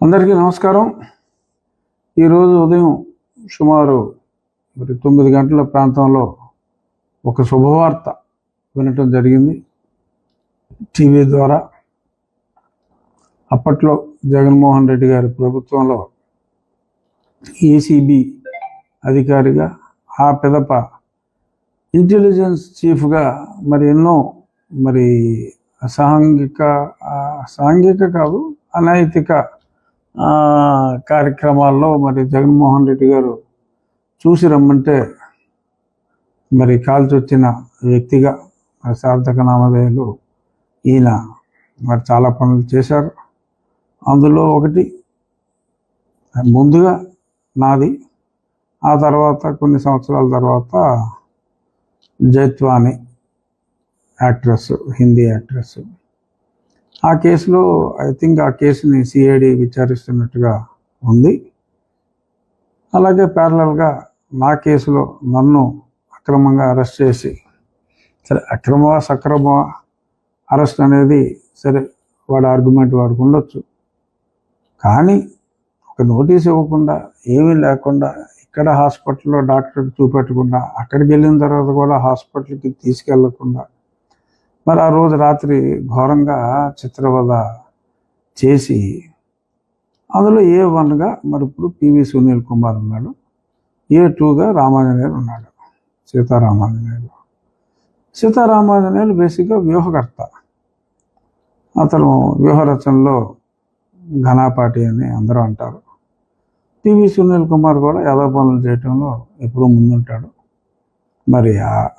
అందరికీ నమస్కారం. ఈరోజు ఉదయం సుమారు 9 గంటల ప్రాంతంలో ఒక శుభవార్త వినటం జరిగింది టీవీ ద్వారా. అప్పట్లో జగన్మోహన్ రెడ్డి గారి ప్రభుత్వంలో ఏసీబీ అధికారిగా, ఆ పిదప ఇంటెలిజెన్స్ చీఫ్గా ఎన్నో సాంఘిక కాదు, అనైతిక కార్యక్రమాల్లో జగన్మోహన్ రెడ్డి గారు చూసి రమ్మంటే కాల్చొచ్చిన వ్యక్తిగా సార్థక నామధేయులు ఈయన చాలా పనులు చేశారు. అందులో ఒకటి ముందుగా నాది, ఆ తర్వాత కొన్ని సంవత్సరాల తర్వాత జైత్వాని యాక్ట్రెస్, హిందీ యాక్ట్రెస్. ఆ కేసులో ఆ కేసుని సిఐడి విచారిస్తున్నట్టుగా ఉంది. అలాగే ప్యారలల్గా నా కేసులో నన్ను అక్రమంగా అరెస్ట్ చేసి, సరే అక్రమమా సక్రమమా అరెస్ట్ అనేది సరే వాడి ఆర్గ్యుమెంట్ వాడికి ఉండొచ్చు, కానీ ఒక నోటీస్ ఇవ్వకుండా, ఏమీ లేకుండా, ఇక్కడ హాస్పిటల్లో డాక్టర్కి చూపెట్టకుండా, అక్కడికి వెళ్ళిన తర్వాత కూడా హాస్పిటల్కి తీసుకెళ్లకుండా, ఆ రోజు రాత్రి ఘోరంగా చిత్రవద చేసి, అందులో A1గా ఇప్పుడు పివి సునీల్ కుమార్ ఉన్నాడు, A2గా రామాంజనేయులు ఉన్నాడు, సీతారామాంజనేయులు బేసిక్గా వ్యూహకర్త. అతను వ్యూహరచనలో ఘనాపాటి అని అందరూ అంటారు. పివి సునీల్ కుమార్ కూడా యాదవ పనులు చేయటంలో ఎప్పుడూ ముందుంటాడు.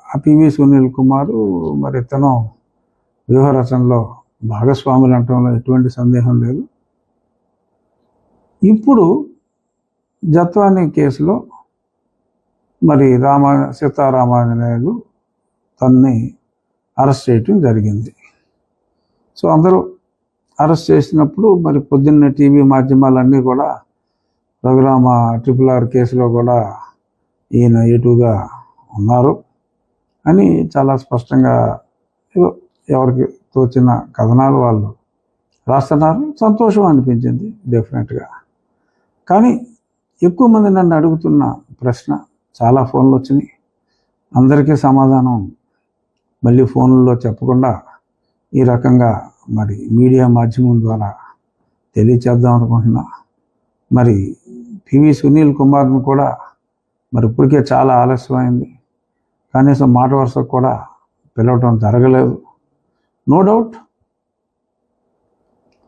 ఆ పివి సునీల్ కుమారు ఇతను వ్యూహరచనలో భాగస్వాములు అనటంలో ఎటువంటి సందేహం లేదు. ఇప్పుడు జత్వాని కేసులో సీతారామాంజనేయులు తన్ని అరెస్ట్ చేయటం జరిగింది. సో అందరూ అరెస్ట్ చేసినప్పుడు పొద్దున్న టీవీ మాధ్యమాలన్నీ కూడా రఘురామ RRR కేసులో కూడా ఈయన A2గా ఉన్నారు అని చాలా స్పష్టంగా ఎవరికి తోచిన కథనాలు వాళ్ళు రాస్తున్నారు. సంతోషం అనిపించింది డెఫినెట్గా. కానీ ఎక్కువ మంది నన్ను అడుగుతున్న ప్రశ్న, చాలా ఫోన్లు వచ్చినాయి, అందరికీ సమాధానం మళ్ళీ ఫోన్లలో చెప్పకుండా ఈ రకంగా మీడియా మాధ్యమం ద్వారా తెలియచేద్దాం అనుకుంటున్నా. పివి సునీల్ కుమార్ని కూడా ఇప్పటికే చాలా ఆలస్యమైంది, కనీసం మాట వరుసకు కూడా పిలవటం జరగలేదు. నో డౌట్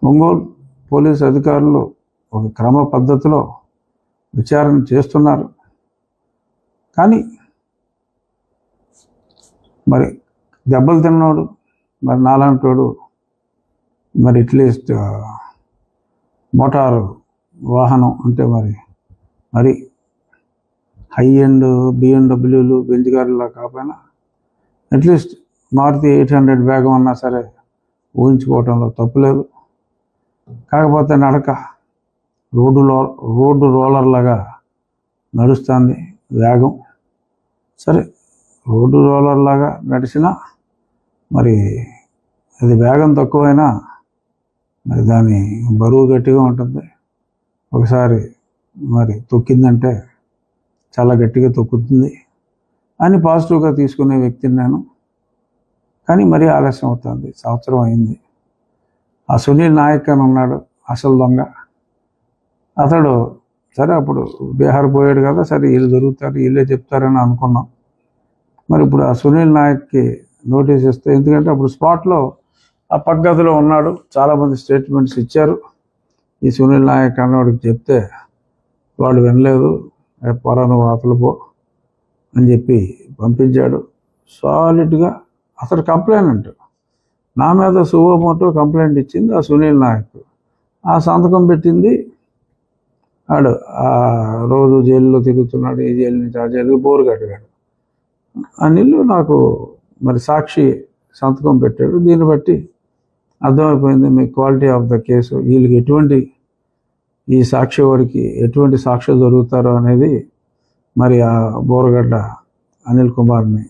ఒంగోలు పోలీసు అధికారులు ఒక క్రమ పద్ధతిలో విచారణ చేస్తున్నారు. కానీ దెబ్బలు తిన్నోడు నాలాంటోడు అట్లీస్ట్ మోటారు వాహనం అంటే హై ఎండ్ BMWలు, బెంజ్ కార్లలో కాకపోయినా అట్లీస్ట్ మారుతి 800 వేగం అన్నా సరే ఊహించుకోవటంలో తప్పులేదు. కాకపోతే నడక రోడ్డు రోలర్ లాగా నడుస్తుంది వేగం. సరే రోడ్డు రోలర్ లాగా నడిచినా అది వేగం తక్కువైనా దాని బరువు గట్టిగా ఉంటుంది. ఒకసారి తొక్కిందంటే చాలా గట్టిగా తొక్కుతుంది అని పాజిటివ్గా తీసుకునే వ్యక్తిని నేను. కానీ ఆలస్యం అవుతుంది, సంవత్సరం అయింది. ఆ సునీల్ నాయక్ అని ఉన్నాడు, అసలు దొంగ. అతడు సరే అప్పుడు బీహార్ పోయాడు కదా, సరే వీళ్ళు దొరుకుతారు, వీళ్ళే చెప్తారని అనుకున్నాం. ఇప్పుడు ఆ సునీల్ నాయక్కి నోటీస్ ఇస్తే, ఎందుకంటే అప్పుడు స్పాట్లో ఆ పక్కగదిలో ఉన్నాడు, చాలామంది స్టేట్మెంట్స్ ఇచ్చారు. ఈ సునీల్ నాయక్ అన్నవాడికి చెప్తే వాడు వినలేదు, పొరాను వాతలు పో అని చెప్పి పంపించాడు. సాలిడ్గా అతడు కంప్లైంట్, నా మీద సువోమోటో కంప్లైంట్ ఇచ్చింది ఆ సునీల్ నాయక్. ఆ సంతకం పెట్టింది ఆడు. ఆ రోజు జైల్లో తిరుగుతున్నాడు, ఈ జైలు నుంచి ఆ జైలుకి బోరు కట్టాడు. అనిల్ నాకు సాక్షి సంతకం పెట్టాడు. దీన్ని బట్టి అర్థమైపోయింది మీ క్వాలిటీ ఆఫ్ ద కేసు, వీళ్ళకి ఈ సాక్షి వాడికి ఎటువంటి సాక్ష్యం దొరుకుతారో అనేది ఆ బోరగడ్డ అనిల్ కుమార్ని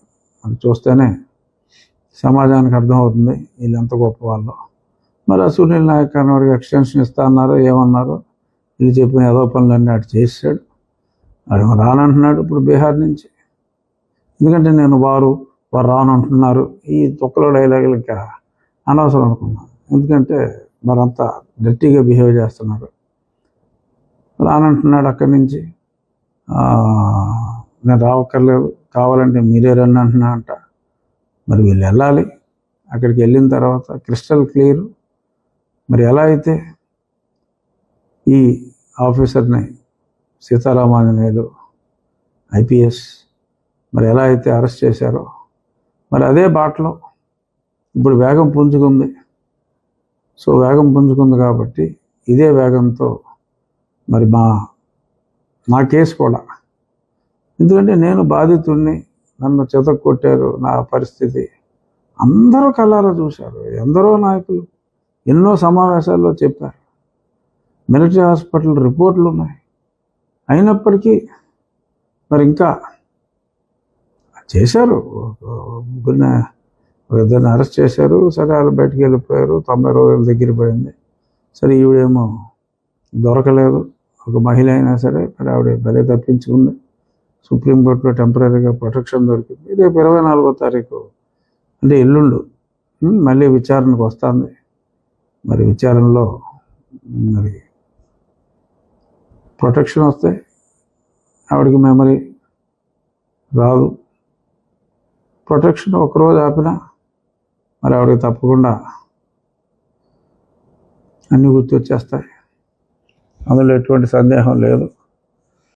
చూస్తేనే సమాజానికి అర్థమవుతుంది వీళ్ళు ఎంత గొప్ప వాళ్ళు. ఆ సునీల్ నాయక్ అన్నవాడికి ఎక్స్టెన్షన్ ఇస్తా అన్నారు, ఏమన్నారు వీళ్ళు చెప్పిన ఏదో పనులన్నీ అటు చేసాడు. వాడు రానంటున్నాడు ఇప్పుడు బీహార్ నుంచి. ఎందుకంటే నేను వారు రానంటున్నారు ఈ తొక్కలో డైలాగులు ఇంకా అనవసరం అనుకున్నాను. ఎందుకంటే మరంతా డర్టీగా బిహేవ్ చేస్తున్నారు. రానంటున్నాడు అక్కడి నుంచి. నేను రావక్కర్లేదు, కావాలంటే మీరే రండి అంటున్నా అంట. మరి వీళ్ళు వెళ్ళాలి. అక్కడికి వెళ్ళిన తర్వాత క్రిస్టల్ క్లియర్. మరి ఎలా అయితే ఈ ఆఫీసర్ని సీతారామాంజనేయులు IPS మరి ఎలా అయితే అరెస్ట్ చేశారో మరి అదే బాటలో ఇప్పుడు వేగం పుంజుకుంది. సో వేగం పుంజుకుంది కాబట్టి ఇదే వేగంతో మరి మా కేసు కూడా, ఎందుకంటే నేను బాధితుడిని, నన్ను చెతకు కొట్టారు, నా పరిస్థితి అందరూ కళ్ళారా చూశారు. ఎందరో నాయకులు ఎన్నో సమావేశాల్లో చెప్పారు. మిలిటరీ హాస్పిటల్ రిపోర్ట్లు ఉన్నాయి. అయినప్పటికీ మరి ఇంకా చేశారు. ఇద్దరిని అరెస్ట్ చేశారు. సరే వాళ్ళు బయటికి వెళ్ళిపోయారు. 90 రోజుల దగ్గర పడింది. సరే ఈవిడేమో దొరకలేదు. ఒక మహిళ అయినా సరే మరి ఆవిడ బలే తప్పించుకుంది. సుప్రీంకోర్టులో టెంపరీగా ప్రొటెక్షన్ దొరికింది. రేపు 24వ తారీఖు అంటే ఎల్లుండు మళ్ళీ విచారణకు వస్తుంది. మరి విచారణలో మరి ప్రొటెక్షన్ వస్తే ఆవిడకి మెమరీ రాదు. ప్రొటెక్షన్ ఒకరోజు ఆపినా మరి ఆవిడకి తప్పకుండా అన్నీ గుర్తొచ్చేస్తాయి. అందులో ఎటువంటి సందేహం లేదు.